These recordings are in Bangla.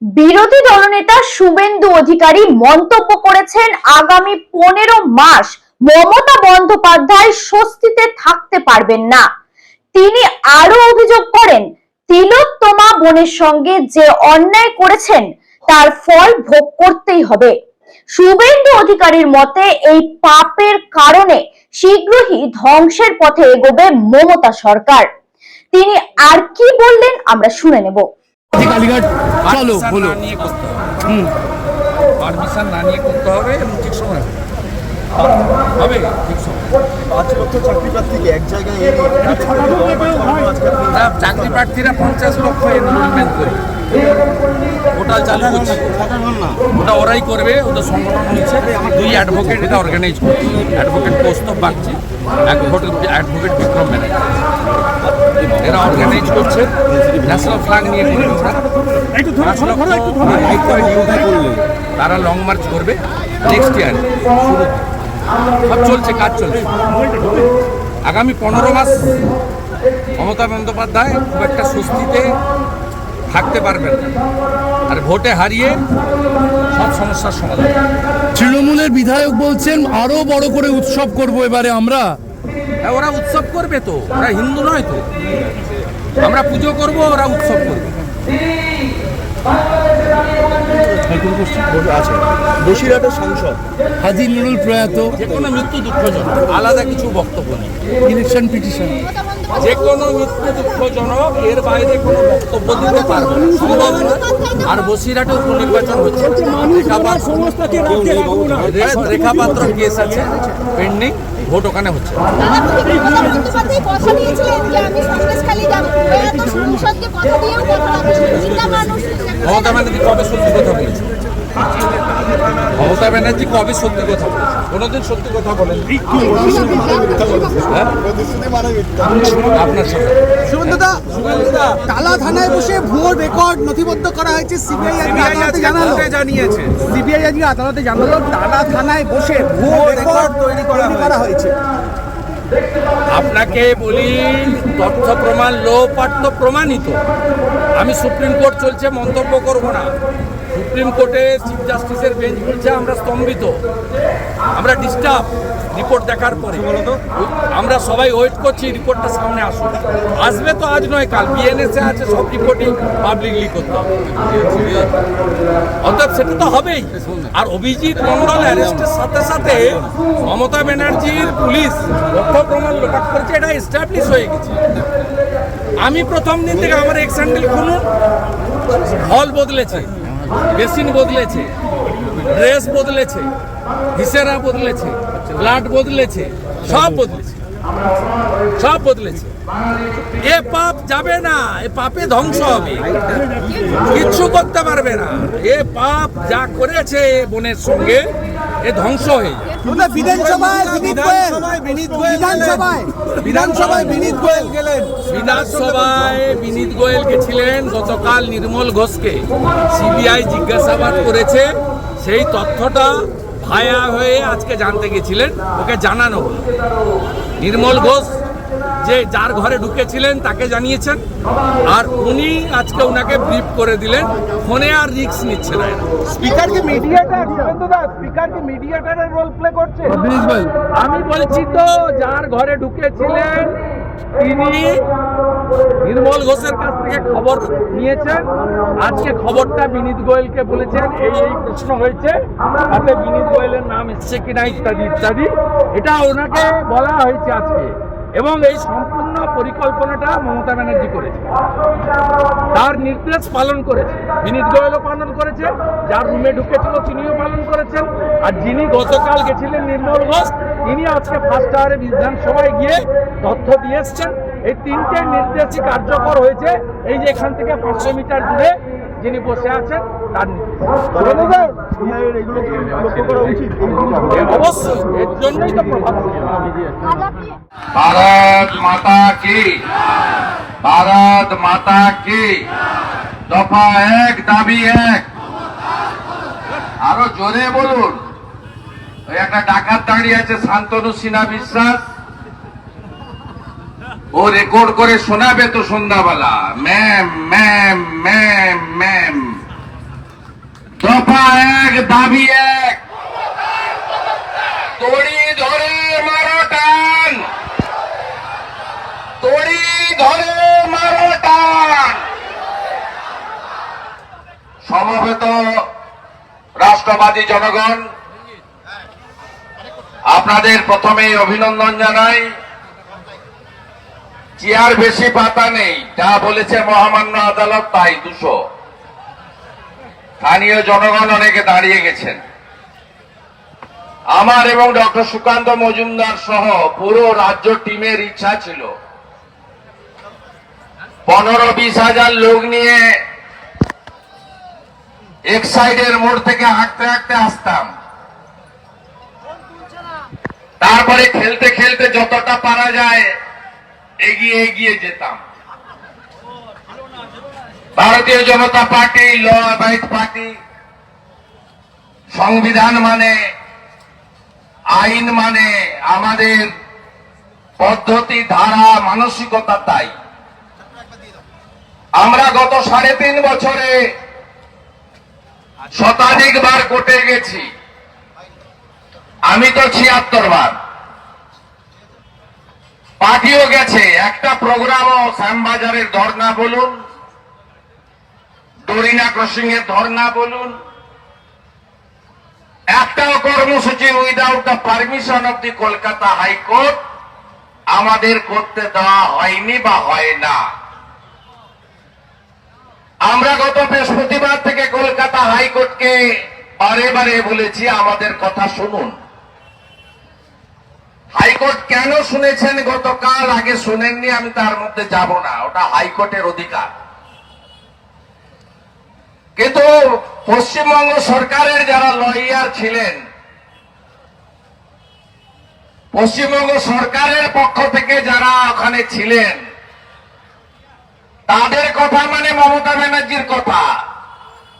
বিরোধী দলনেতা শুভেন্দু অধিকারী মন্তব্য করেছেন, আগামী 15 মাস মমতা বন্দ্যোপাধ্যায় স্বস্তিতে থাকতে পারবেন না। তিনি আরো অভিযোগ করেন, তিলোত্তমা বোনের সঙ্গে যে অন্যায় করেছেন তার ফল ভোগ করতেই হবে। শুভেন্দু অধিকারীর মতে এই পাপের কারণে শীঘ্রই ধ্বংসের পথে এগোবে মমতা সরকার। তিনি আর কি বললেন আমরা শুনে নেব। কালীঘাট চলো বলো পারমিশন না নিয়ে করতে হবে এবং ঠিক সময় হবে ঠিক সময়। 5 লক্ষ চাকরি প্রার্থীকে এক জায়গায় এনে চাকরি প্রার্থীরা 50 লক্ষ এনরোলমেন্ট করবে, ওটা চালু করছে, ওটা ওরাই করবে। ওদের সংগঠন হয়েছে 2 অ্যাডভোকেট এটা অর্গানাইজ করছে। অ্যাডভোকেট কৌস্তব বাগচি, অ্যাডভোকেট বিক্রম ব্যানার্জি, এরা অর্গানাইজ করছে। ন্যাশনাল ফ্ল্যাগ নিয়ে করবে ওরা। তারা লং মার্চ করবে নেক্সট ইয়ার শুরুতে। সব চলছে, কাজ চলছে। আগামী 15 মাস মমতা বন্দ্যোপাধ্যায় খুব একটা স্বস্তিতে থাকতে পারবেন না, আর ভোটে হারিয়ে সব সমস্যার সমাধান। তৃণমূলের বিধায়ক বলছেন আরো বড় করে উৎসব করব এবারে আমরা। হ্যাঁ, ওরা উৎসব করবে তো, ওরা হিন্দু নয় তো। আমরা পুজো করব, ওরা উৎসব করবে। আছে বসিরহাটের সাংসদ হাজী নুরুল প্রয়াত, যে কোনো মৃত্যু দুঃখজনক, আলাদা কিছু বক্তব্য নেই। ইলেকশন পিটিশন, যে কোনো মৃত্যু দুঃখজনক, এর বাইরে কোনো বক্তব্য দিতে পারবো না, সম্ভব না। আর বসিরহাটে উপনির্বাচন হচ্ছে, রেখাপাত্র কেস আছে পেন্ডিং, ভোট ওখানে হচ্ছে। মমতা ব্যানার্জি কবে সত্যি কথা বলেছে? মমতা ব্যানার্জি কবে সত্যি কথা বলেছে? কোনোদিন সত্যি কথা বলেন আপনার সাথে? টালা থানায় বসে ভুয়ো রেকর্ড নথিবদ্ধ করা হয়েছে। সিবিআই জানিয়েছে, সিবিআই আজকে আদালতে জানালো টালা থানায় বসে ভুয়ো রেকর্ড তৈরি করা হয়েছে। আপনাকে বলি, তথ্য প্রমাণ লোপাট প্রমাণিত। আমি সুপ্রিম কোর্ট চলছে, মন্তব্য করব না। সুপ্রিম কোর্টে চিফ জাস্টিসের বেঞ্চ বলছে আমরা স্তম্ভিত, আমরা ডিস্টার্ব রিপোর্ট দেখার পরে। আমরা সবাই ওয়েট করছি রিপোর্টটা সামনে আসুক। আসবে তো আজ নয় কাল, বিএনএসএ আছে, সব রিপোর্টই পাবলিকলি করতে হবে। অর্থাৎ সেটা তো হবেই। আর অভিজিৎ মন্ডল অ্যারেস্টের সাথে সাথে মমতা ব্যানার্জির পুলিশ তথ্য প্রমাণ লোপাট করেছে, এটা এস্টাবলিশ হয়ে গেছে। আমি প্রথম দিন থেকে আমার এক্স হ্যান্ডেল খুলুন, হল বদলেছে, বেসিন বদলেছে, ড্রেস বদলেছে, ভিসেরা বদলেছে, ব্লাড বদলেছে, সব বদলেছে, সব বদলেছে। এ পাপ যাবে না, এ পাপে ধ্বংস হবে, কিচ্ছু করতে পারবে না। এ পাপ যা করেছে বোনের সঙ্গে, এ ধ্বংস হয়ে যায়। বিধানসভায় বিনীত গোয়েল গেছিলেন গতকাল নির্মল ঘোষকে সিবিআই জিজ্ঞাসাবাদ করেছে। সেই তথ্যটা ভায়া হয়ে আজকে জানতে গেছিলেন, ওকে জানানো হলো। নির্মল ঘোষ যে যার ঘরে ঢুকেছিলেন তাকে জানিয়েছেন, আর উনি আজকে ওনাকে ব্রিফ করে দিলেন। ফোনে আর রিস্ক নিচ্ছে না। স্পিকারকে মিডিয়েটারের রোল প্লে করছে। আমি বলছি তো, যার ঘরে ঢুকেছিলেন তিনি নির্মল ঘোষের কাছ থেকে খবর নিয়েছেন। আজকে খবরটা বিনীত গোয়েলকে বলেছেন, এই প্রশ্ন হয়েছে, তাতে বিনীত গোয়েলের নাম এসছে কিনা ইত্যাদি ইত্যাদি, এটা ওনাকে বলা হয়েছে আজকে। এবং এই সম্পূর্ণ পরিকল্পনাটা মমতা ব্যানার্জি করেছে, তার নির্দেশ পালন করেছে। বিনীত গোয়েলও পালন করেছে, যার রুমে ঢুকেছিল তিনিও পালন করেছেন, আর যিনি গতকাল গেছিলেন নির্মল ঘোষ, তিনি আজকে ফার্স্ট আওয়ারে বিধানসভায় গিয়ে তথ্য দিয়ে এসছেন। এই 3টে নির্দেশই কার্যকর হয়েছে। এই যে এখান থেকে 500 মিটার দূরে যিনি বসে আছেন তার অবশ্যই, এর জন্যই তো প্রভাব। भारत माता की, भारत माता की। दफा 1 दाबी 1। আরো জোরে বলুন। ওই একটা ডাকাত দাঁড়িয়ে আছে শান্তনু সিনহা বিশ্বাস, ও রেকর্ড করে শোনাবে তো সন্ধ্যাবেলা। Ma'am ma'am ma'am ma'am. দাবি এক, তড়ি ধরে মারো টান, তড়ি ধরে মারো টান। সমবেত রাষ্ট্রবাদী জনগণ, আপনাদের প্রথমে অভিনন্দন জানাই। চেয়ার বেশি পাতা নেই, যা বলেছে মহামান্য আদালত তাই 200। স্থানীয় জনগণ অনেকে দাঁড়িয়ে গেছেন। আমার এবং ডক্টর সুকান্ত মজুমদার সহ পুরো রাজ্য টিমের ইচ্ছা ছিল 15-20 হাজার লোক নিয়ে এক সাইডের মোড় থেকে হাঁটতে হাঁটতে আসতাম, তারপরে খেলতে খেলতে যতটা পারা যায় এগিয়ে এগিয়ে যেতাম। ভারতীয় জনতা পার্টি ল অ্যাবাইড পার্টি, সংবিধান মানে, আইন মানে, আমাদের পদ্ধতি, ধারা, মানসিকতা তাই। আমরা গত 3.5 বছরে শতাধিক বার কোর্টে গেছি। আমি তো 76 বার। পার্টিও গেছে। একটা প্রোগ্রামও, শ্যামবাজারের ধর্না বলুন, ডরিনা ক্রসিং এর ধর্না বলুন, একটাও কর্মসূচি without the permission of the Kolkata high court আমাদের করতে দেওয়া হয়নি বা হয় না। আমরা গত বৃহস্পতিবার থেকে কলকাতা হাইকোর্টকে বারে বারে বলেছি আমাদের কথা শুনুন। হাইকোর্ট কেন শুনেছেন গতকাল, আগে শুনেননি, আমি তার মধ্যে যাব না, ওটা হাইকোর্টের অধিকার। কিন্তু পশ্চিমবঙ্গ সরকারের যারা লয়ার ছিলেন, পশ্চিমবঙ্গ সরকারের পক্ষ থেকে যারা ওখানে ছিলেন, তাদের কথা মানে মমতা ব্যানার্জির কথা,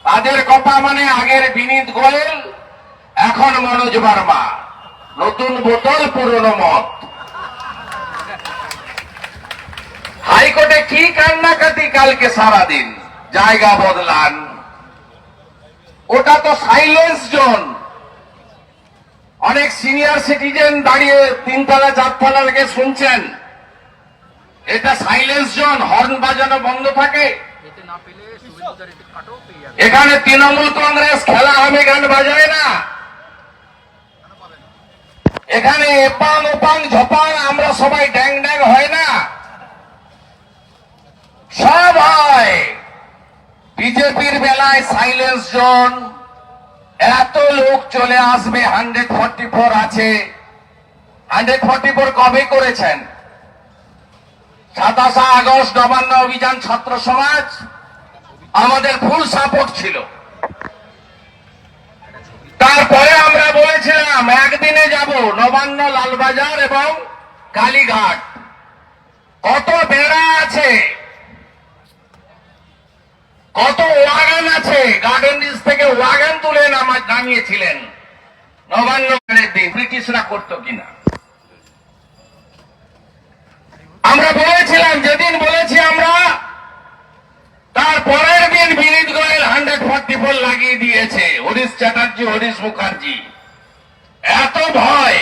তাদের কথা মানে আগের বিনীত গোয়েল, এখন মনোজ বার্মা। নতুন বোতল পুরনো মত। হাইকোর্টে কি কান্নাকাটি কালকে সারাদিন, জায়গা বদলান, ওটা তো সাইলেন্স জোন। অনেক সিনিয়র সিটিজেন দাঁড়িয়ে 3 তলা 4 তলা থেকে শুনছেন, এটা সাইলেন্স জোন, হর্ন বাজানো বন্ধ থাকে। এখানে তৃণমূল কংগ্রেস খেলা হবে, গান বাজায় না। এখানে এপাং ওপাং ঝপাং আমরা সবাই ড্যাং ড্যাং হয় না, সব হয়। বিজেপির বেলায় সাইলেন্স জোন, এত লোক চলে আসবে, 144 আছে। 144 কবে করেছেন? 27 আগস্ট নবান্ন অভিযান ছাত্র সমাজ আমাদের ফুল সাপোর্ট ছিল। তারপরে আমরা বলেছিলাম একদিনে যাব নবান্ন, লালবাজার এবং কালীঘাট। কত বেড়া আছে, কত ওয়াগান আছে, গার্ডেন রিজ থেকে ওয়াগান তুলে নামিয়েছিলেন নবান্নের দিন। ব্রিটিশরা করতো কিনা আমরা বলেছিলাম, যেদিন বলেছি আমরা, তার পরের দিন বিনীত গোয়েল 144 লাগিয়ে দিয়েছে। হরিশ চ্যাটার্জি, হরিশ মুখার্জি, এত ভয়।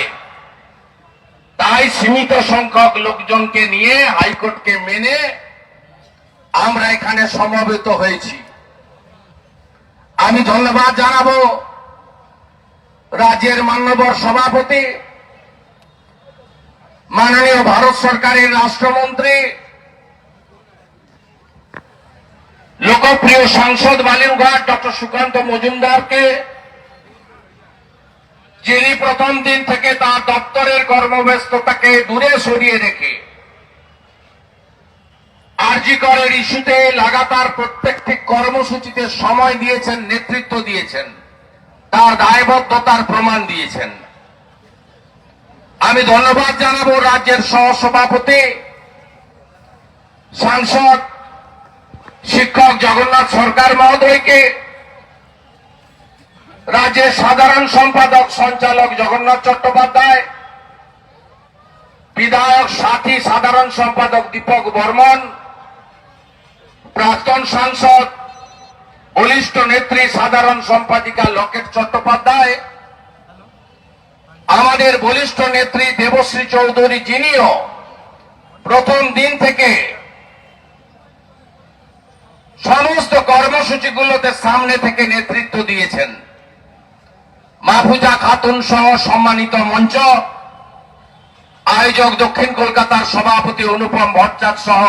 তাই সীমিত সংখ্যক লোকজনকে নিয়ে হাইকোর্টকে মেনে আমরা এখানে সমবেত হয়েছি। আমি ধন্যবাদ জানাবো রাজ্যের মাননীয় সভাপতি, মাননীয় ভারত সরকারের রাষ্ট্রমন্ত্রী, লোকপ্রিয় সাংসদ বালুরঘাট ডক্টর সুকান্ত মজুমদারকে, যিনি প্রথম দিন থেকে তার দপ্তরের কর্মব্যস্ততাকে দূরে সরিয়ে রেখে আরজি করের ইস্যুতে লাগাতার প্রত্যেকটি কর্মসূচিতে সময় দিয়েছেন, নেতৃত্ব দিয়েছেন, তার দায়বদ্ধতার প্রমাণ দিয়েছেন। আমি ধন্যবাদ জানাবো রাজ্যের সহসভাপতি, সাংসদ, শিক্ষক জগন্নাথ সরকার মহোদয়কে, রাজ্যের সাধারণ সম্পাদক সঞ্চালক জগন্নাথ চট্টোপাধ্যায়, বিধায়ক সাথী সাধারণ সম্পাদক দীপক বর্মন, প্রাক্তন সাংসদ বলিষ্ঠ নেত্রী সাধারণ সম্পাদিকা লকেট চট্টোপাধ্যায়, আমাদের বলিষ্ঠ নেত্রী দেবশ্রী চৌধুরী, যিনিও প্রথম দিন থেকে সমস্ত কর্মসূচিগুলোতে সামনে থেকে নেতৃত্ব দিয়েছেন, মাহফুজা খাতুন সহ সম্মানিত মঞ্চ, আয়োজক দক্ষিণ কলকাতার সভাপতি অনুপম ভট্টাচার্য সহ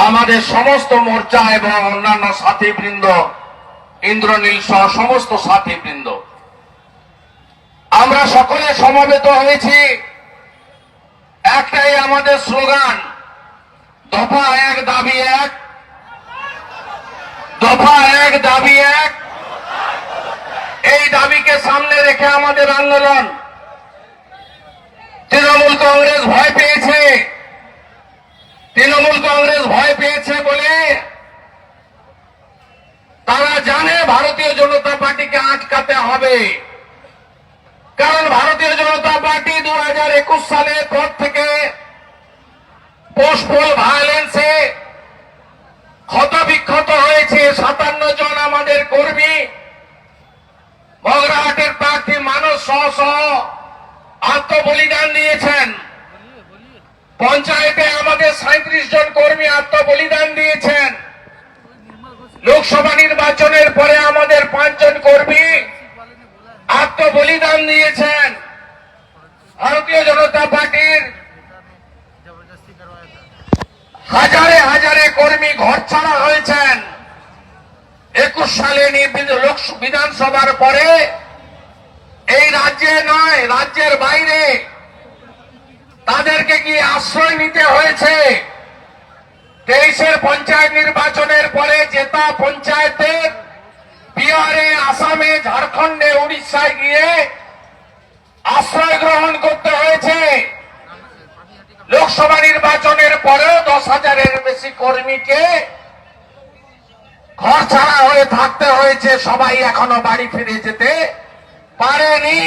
আমাদের সমস্ত মোর্চা এবং অন্যান্য সাথীবৃন্দ, ইন্দ্রনীল সহ সমস্ত সাথীবৃন্দ, আমরা সকলে সমবেত হয়েছি। একটাই আমাদের স্লোগান, দফা এক দাবি এক, দফা এক দাবি এক। এই দাবিকে সামনে রেখে আমাদের আন্দোলন। তৃণমূল কংগ্রেস ভয় পেয়েছে, তৃণমূল কংগ্রেস ভয় পেয়েছে বলে তারা জানে ভারতীয় জনতা পার্টিকে আটকাতে হবে। কারণ ভারতীয় জনতা পার্টি 2021 সালের পর থেকে পোস্টপোল ভায়োলেন্সে ক্ষতবিক্ষত হয়েছে। 57 জন আমাদের কর্মী, মগরাহাটের প্রার্থী মানস সহ আত্মবলিদান দিয়েছেন। পঞ্চায়েতে আমাদের 37 জন কর্মী আত্মবলিদান দিয়েছেন। লোকসভা নির্বাচনের পরে আমাদের 5 জন কর্মী আত্মবলিদান দিয়েছেন। ভারতীয় জনতা পার্টির হাজারে হাজারে কর্মী ঘরছাড়া হয়েছেন। 21 সালে বিধানসভার পরে এই রাজ্যে নয়, রাজ্যের বাইরে তাদেরকে গিয়ে আশ্রয় নিতে হয়েছে। 23-এর পঞ্চায়েত নির্বাচনের পরে জেতা পঞ্চায়েতের বিহারে, আসামে, ঝাড়খণ্ডে, উড়িষ্যায় গিয়ে আশ্রয় গ্রহণ করতে হয়েছে। লোকসভা নির্বাচনের পরেও 10,000-এর বেশি কর্মীকে ঘর ছাড়া হয়ে থাকতে হয়েছে। সবাই এখনো বাড়ি ফিরে যেতে পারেনি।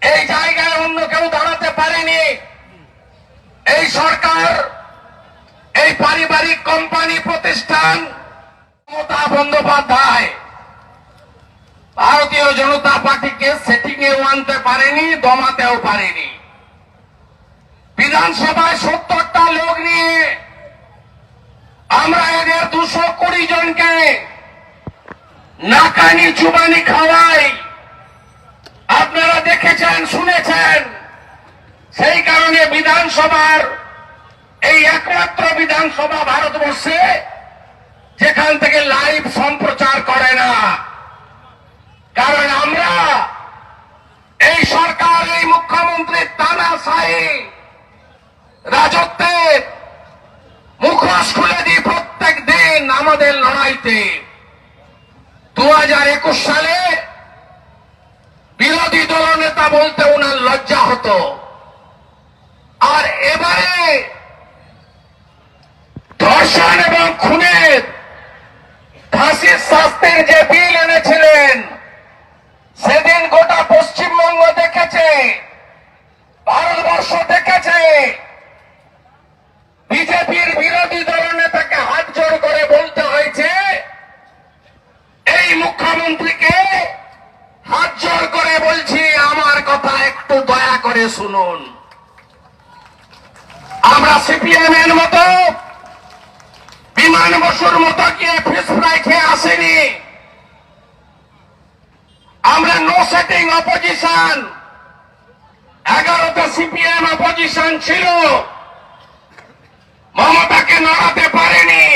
এই জায়গায় অন্য কেউ দাঁড়াতে পারেনি। এই সরকার, এই পারিবারিক কোম্পানি প্রতিষ্ঠান, মমতা বন্দ্যোপাধ্যায় ভারতীয় জনতা পার্টিকে সেটিংয়েও আনতে পারেনি, দমাতেও পারেনি। বিধানসভায় 70টা লোক নিয়ে আমরা এদের 220 জনকে নাকানি চুবানি খাওয়াই। আপনারা দেখেছেন, শুনেছেন। সেই কারণে বিধানসভার এই একমাত্র বিধানসভা ভারতবর্ষে যেখান থেকে লাইভ সম্প্রচার করে না। কারণ আমরা এই সরকার, এই মুখ্যমন্ত্রীর তানাশাহী রাজত্বের মুখোশ খুলে দিই প্রত্যেক দিন আমাদের লড়াইতে। 2021 সালে বিরোধী দলনেতা বলতে ওনার লজ্জা হতো। আর এবারে ধর্ষণ এবং খুনের ফাঁসির শাস্তির যে বিল এনেছিলেন, সেদিন গোটা পশ্চিমবঙ্গ দেখেছে, ভারতবর্ষ দেখেছে। বিজেপির বিরোধী দলনেতাকে হাত জোড় করে বলতে হয়েছে, এই মুখ্যমন্ত্রীকে হাত জোড় করে বলছি, আমার কথা একটু দয়া করে শুনুন। আমরা সিপিএম এর মতো, বিমান বসুর মতো গিয়ে ফিশ ফ্রাই খেয়ে আসেনি। আমরা নো সেটিং অপোজিশন। 11তে সিপিএম অপোজিশন ছিল, মমতাকে নড়াতে পারেনি।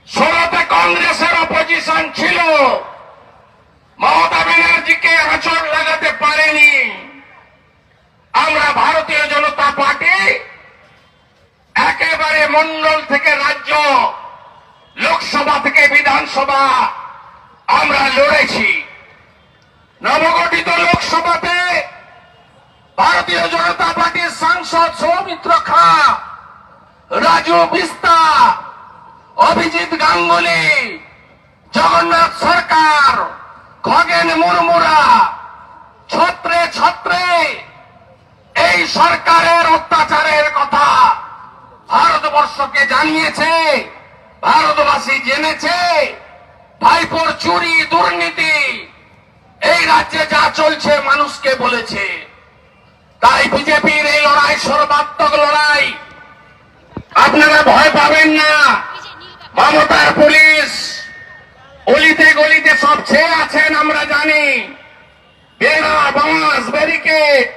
16তে কংগ্রেসের অপোজিশন ছিল, মমতা ব্যানার্জিকে আঁচড় লাগাতে পারেনি। আমরা ভারতীয় জনতা পার্টি একেবারে মন্ডল থেকে রাজ্য, লোকসভা থেকে বিধানসভা আমরা লড়েছি। নবগঠিত লোকসভাতে ভারতীয় জনতা পার্টির সাংসদ সৌমিত্র খা, রাজু বিস্তা, অভিজিৎ গাঙ্গুলি, জগন্নাথ সরকার, খগেন মুর্মুরা ছত্রে ছত্রে এই সরকারের অত্যাচারের কথা ভারতবর্ষকে জানিয়েছে। ভারতবাসী জেনেছে ভাইপোর চুরি দুর্নীতি এই রাজ্যে যা চলছে মানুষকে বলেছে। তাই বিজেপির এই লড়াই সর্বাত্মক লড়াই, আপনারা ভয় পাবেন না। মমতার পুলিশ অলিতে গলিতে সব ছেয়ে আছেন আমরা জানি। বেড়া, বাঁশ, ব্যারিকেড,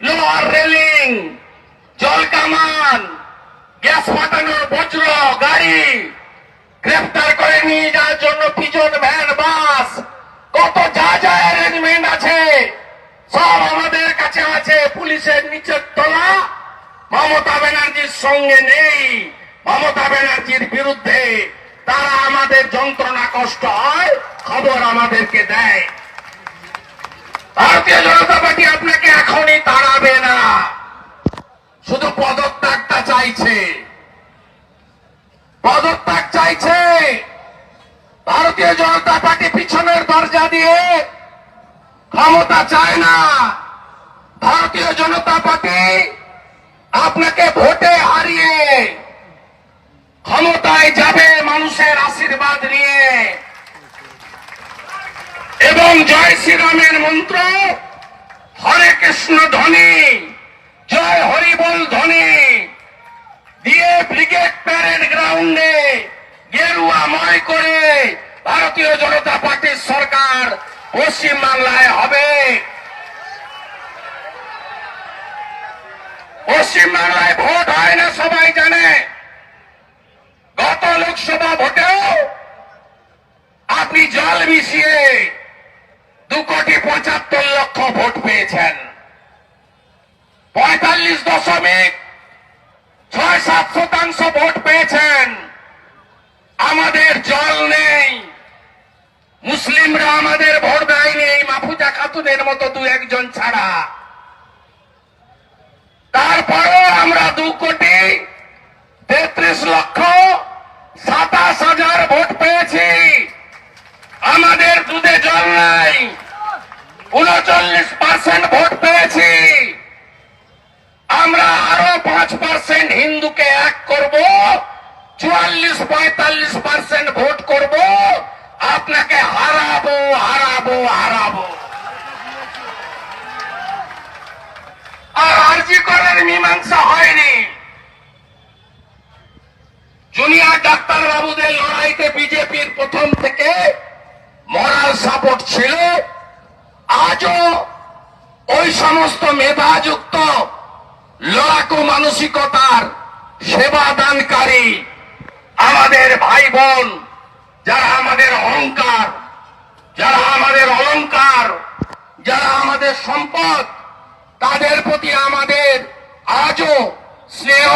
লোহার রেলিং, জল কামান, গ্যাস ফাটানোর বজ্র গাড়ি, গ্রেফতার করে নিয়ে যাওয়ার জন্য পিজন ভ্যান, বাস, কত যা যা অ্যারেঞ্জমেন্ট আছে সব আমাদের কাছে আছে। পুলিশের নিচের তলা মমতা ব্যানার্জির সঙ্গে নেই, মমতা ব্যানার্জির বিরুদ্ধে। তারা আমাদের যন্ত্রণা কষ্ট হয় খবর আমাদেরকে দেয়। ভারতীয় জনতা পার্টি আপনাকে এখনই তাড়াবে না, শুধু পদত্যাগটা চাইছে, পদত্যাগ চাইছে। ভারতীয় জনতা পার্টি পিছনের দরজা দিয়ে ক্ষমতা চায় না। ভারতীয় জনতা পার্টি আপনাকে ভোটে হারিয়ে ক্ষমতায় যাবে মানুষের আশীর্বাদ নিয়ে, এবং জয় শ্রীরামের মন্ত্র, হরে কৃষ্ণ ধ্বনি, জয় হরিবল ধ্বনি দিয়ে ব্রিগেড প্যারেড গ্রাউন্ডে গেরুয়াময় করে ভারতীয় জনতা পার্টির সরকার পশ্চিমবাংলায় হবে। পশ্চিমবাংলায় ভোট হয় না সবাই জানে। গত লোকসভা ভোটেও আপনি জল মিশিয়ে 2,75,00,000 ভোট পেয়েছেন। 45.67% ভোট পেয়েছেন। আমাদের জল নেই, মুসলিমরা আমাদের ভোট দেয়নি, এই মাহফুজা খাতুনের মতো 2-1 ছাড়া। তারপরেও আমরা 2,33,27,000 ভোট পেয়েছি। আমাদের দুধে জল নাই, 39% ভোট পেয়েছি। আমরা আরো 5% হিন্দুকে এক করব, 44-45% ভোট করব, আপনাকে হারাবো হারাবো হারাবো। আর আরজি করের মীমাংসা হয়নি। জুনিয়র ডাক্তার বাবুদের লড়াইতে বিজেপির প্রথম থেকে মরাল সাপোর্ট ছিল। আজও ওই সমস্ত মেধাযুক্ত লড়াকু মানসিকতার সেবা দানকারী আমাদের ভাই বোন, যারা আমাদের অহংকার, যারা আমাদের অলংকার, যারা আমাদের সম্পদ, তাদের প্রতি আমাদের আজও স্নেহ,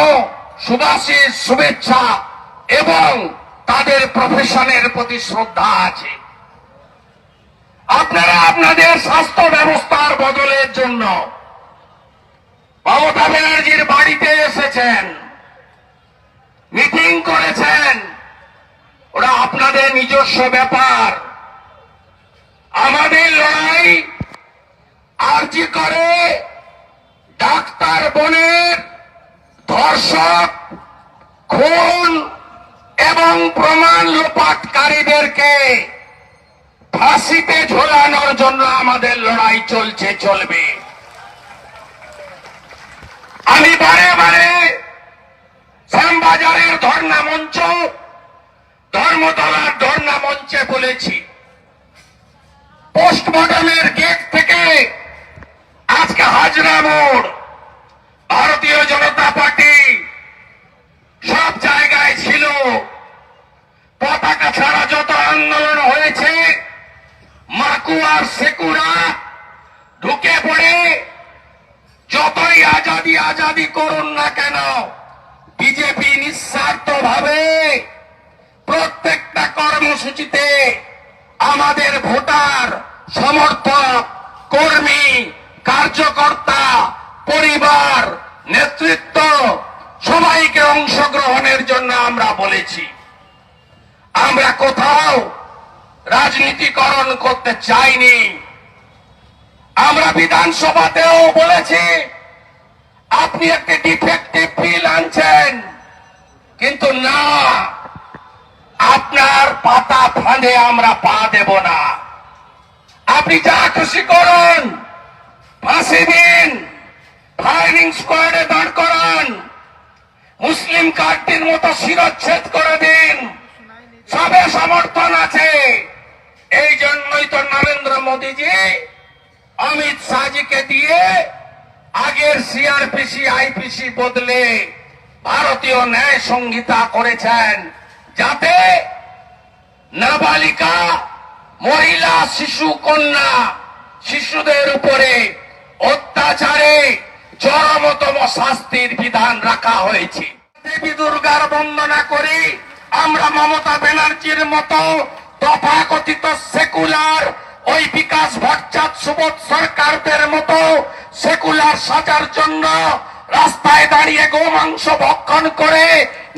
সুভাষিস, শুভেচ্ছা এবং তাদের প্রফেশনের প্রতি শ্রদ্ধা আছে। আপনারা আপনাদের স্বাস্থ্য ব্যবস্থার বদলের জন্য মমতা ব্যানার্জির বাড়িতে এসেছেন, মিটিং করেছেন, ওরা আপনাদের নিজস্ব ব্যাপার। আমাদের লড়াই আরজি করে ডাক্তার বোনের ধর্ষক, খুন এবং প্রমাণ লোপাটকারীদেরকে ফাঁসিতে ঝোলানোর জন্য আমাদের লড়াই চলছে, চলবে। আমি বারে বারে শ্যামবাজারের ধর্ণা মঞ্চ, ধর্মতলার ধর্ণা মঞ্চে বলেছি, পোস্টমর্টমের গেট থেকে আজকে হাজরা মোড়, ভারতীয় জনতা পার্টি সব জায়গায় ছিল। পতাকা ছাড়া যত আন্দোলন হয়েছে, মাকুয়ার সেকুরা ঢুকে পড়ে যতই আজাদি আজাদি করুন না কেন, বিজেপি নিঃস্বার্থ ভাবে প্রত্যেকটা কর্মসূচিতে আমাদের ভোটার, সমর্থক, কর্মী, কার্যকর্তা, পরিবার, নেতৃত্ব সবাইকে অংশগ্রহণের জন্য আমরা বলেছি। আমরা কোথাও রাজনীতিকরণ করতে চাইনি। আমরা বিধানসভাতেও বলেছি, আপনি একটি ডিফেক্টিভ বিল আনছেন, কিন্তু না, কার পাতা ফাঁদে আমরা পা দেব না। আপনি যা খুশি করুন, ফাঁসি দিন, ফায়ারিং স্কোয়াডে দাঁড় করান, মুসলিম কার্ডটির মতো শিরচ্ছেদ করে দিন, সবে সমর্থন আছে। এই জন্যই তো নরেন্দ্র মোদীজি অমিত শাহজিকে দিয়ে আগের সিআরপিসি আইপিসি বদলে ভারতীয় ন্যায় সংহিতা করেছেন, যাতে নাবালিকা, মহিলা, শিশু, কন্যা, শিশুদের উপরে অত্যাচারে চরমতম শাস্তির বিধান রাখা হয়েছে। দেবী দুর্গার বন্দনা করি, আমরা মমতা ব্যানার্জির মতো তথাকথিত সেকুলার, ওই বিকাশ ভট্টাচার্য, সুবোধ সরকারদের মতো সেকুলার সাজার জন্য রাস্তায় দাঁড়িয়ে গোমাংস ভক্ষণ করে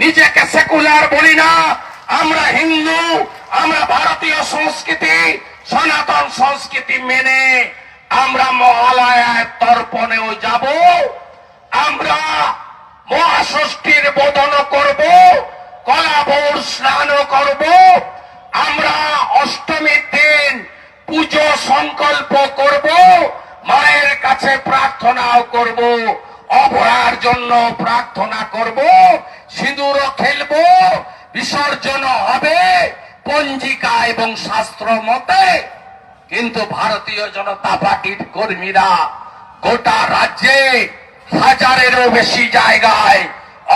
নিজেকে সেকুলার বলি না। আমরা হিন্দু, আমরা ভারতীয় সংস্কৃতি, সনাতন সংস্কৃতি মেনে আমরা মহালয়ার তর্পণেও যাব, আমরা মহাষষ্ঠীর বোধন করব, কলাবৌর স্নানও করব, আমরা অষ্টমীর দিন পুজো সংকল্প করব, মায়ের কাছে প্রার্থনাও করব, অভয়ার জন্য প্রার্থনা করব, সিঁদুরও খেলব, বিসর্জন হবে পঞ্জিকা এবং শাস্ত্র মতে। কিন্তু ভারতীয় জনতা পার্টির কর্মীরা গোটা রাজ্যে হাজারেরও বেশি জায়গায়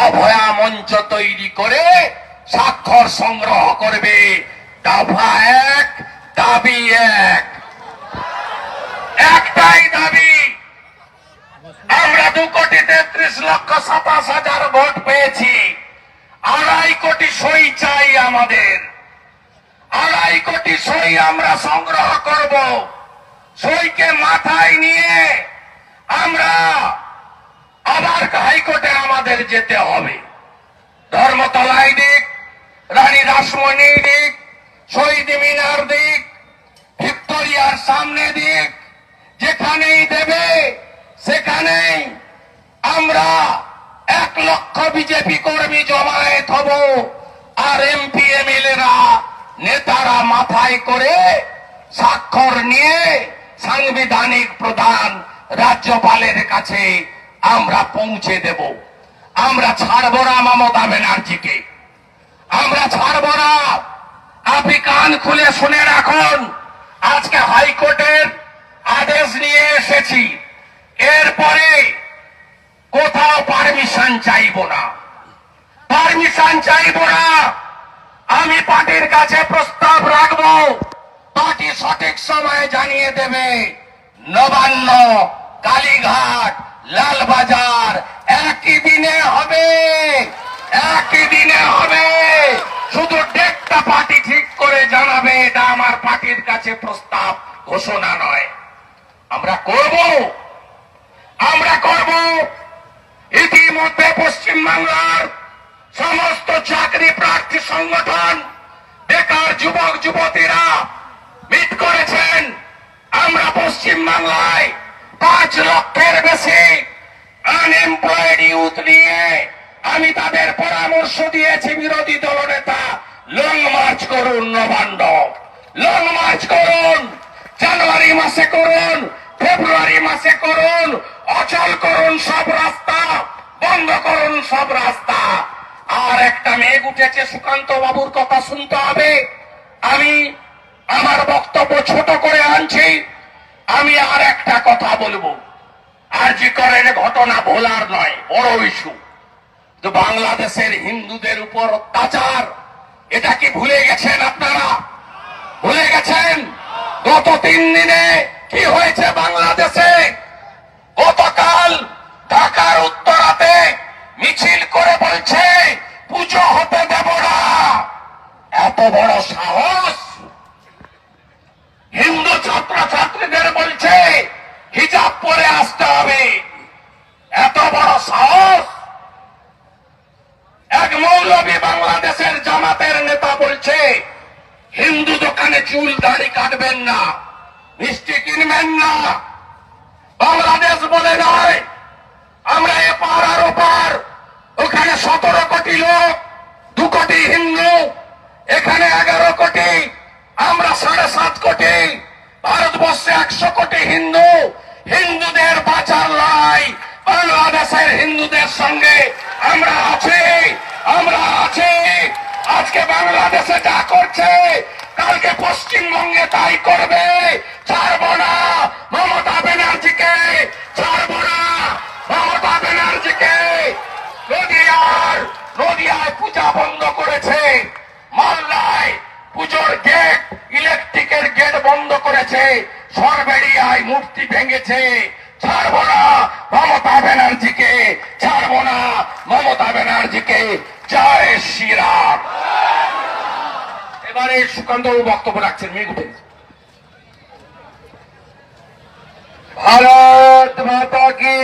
অভয়া মঞ্চ তৈরি করে স্বাক্ষর সংগ্রহ করবে। দফা 1, দাবি 1, একটাই দাবি। আমরা 2,33,27,000 ভোট পেয়েছি, 2.5 কোটি সই চাই আমাদের। 2.5 কোটি সই আমরা সংগ্রহ করব। সইকে মাথায় নিয়ে আমরা আবার হাইকোর্টে আমাদের যেতে হবে। ধর্মতলায় দিক, রানী রাসমণি দিক, শহীদ মিনার দিক, ভিক্টোরিয়ার সামনে দিক, যেখানেই দেবে সেখানেই আমরা 1 লক্ষ বিজেপি কর্মী জমায়েত হব। আর এমপি এমএলএরা, নেতারা মাথায় করে স্বাক্ষর নিয়ে সাংবিধানিক প্রধান রাজ্যপালের কাছে আমরা পৌঁছে দেব। আমরা ছাড়ব না মমতা ব্যানার্জিকে, আমরা ছাড়ব না। আপনি কান খুলে শুনে রাখুন, আজকে হাইকোর্টের আদেশ নিয়ে এসেছি, এরপরে কোথাও পারমিশন চাইব না, পারমিশন চাইব না। আমি পার্টির কাছে প্রস্তাব রাখবো, পার্টি সঠিক সময়ে জানিয়ে দেবে। নবান্ন, কালীঘাট, লালবাজার একই দিনে হবে, একই দিনে হবে। শুধু ডেটটা পার্টি ঠিক করে জানাবে, এটা আমার পার্টির কাছে প্রস্তাব, ঘোষণা নয়। আমরা করব, আমরা করব। ইতিমধ্যে পশ্চিমবাংলার সমস্ত চাকরি প্রার্থী সংগঠন, বেকার যুবক যুবতীরা মিট করেছেন। আমরা পশ্চিমবাংলায় 5 লক্ষের বেশি আনএমপ্লয়েড ইউথ নিয়ে আমি তাদের পরামর্শ দিয়েছি, বিরোধী দলনেতা, লং মার্চ করুন, নবান্ন লং মার্চ করুন, জানুয়ারি মাসে করুন, ফেব্রুয়ারি মাসে করুন, অচল করুন সব রাস্তা, বন্ধ করুন সব রাস্তা। আর একটা মেঘ উঠেছে, সুকান্ত বাবুর কথা শুনতে হবে। আমি আমার বক্তব্য ছোট করে আনছি, আমি আর একটা কথা বলবো। আরজি করের ঘটনা ভোলার নয়, বড় ইস্যু। তো বাংলাদেশের হিন্দুদের উপর অত্যাচার, এটা কি ভুলে গেছেন আপনারা? ভুলে গেছেন? গত 3 দিনে কি হয়েছে বাংলাদেশে? গতকাল ঢাকার উত্তরাতে মিছিল করে বলছে পুজো হতে দেব না। এত বড় সাহস! হিন্দু ছাত্রছাত্রীদের বলছে হিজাব পরে আসতে হবে। এত বড় সাহস! এক মৌলবী বাংলাদেশের জামাতের নেতা বলছে হিন্দু দোকানে চুল দাড়ি কাটবেন না, মিষ্টি কিনবেন না। বাংলাদেশ বলে নয়, আমরা এপার আর ওপার, ওখানে 17 কোটি লোক, 2 কোটি হিন্দু, এখানে 11 7.5 কোটি, ভারতবর্ষে 100 কোটি হিন্দু, হিন্দুদের বাঁচার লড়াই বাংলাদেশের হিন্দুদের সঙ্গে আমরা আছি, আমরা আছি। আজকে বাংলাদেশে যা করছে কালকে পশ্চিমবঙ্গে তাই করবে। ছাড়বো না মমতা ব্যানার্জিকে, ছাড়বো না মমতা ব্যানার্জিকে। নদিয়ায় পূজা বন্ধ করেছে, মালদায় পুজোর গেট, ইলেকট্রিকের গেট বন্ধ করেছে, সরবেরিয়ায় মূর্তি ভেঙেছে। ছাড়বো না মমতা ব্যানার্জিকে, ছাড়বো না মমতা ব্যানার্জিকে। জয় শ্রীরাম। এবারে সুকান্ত বাবু বক্তব্য রাখছেন, মিগুটে। ভারত মাতা কি।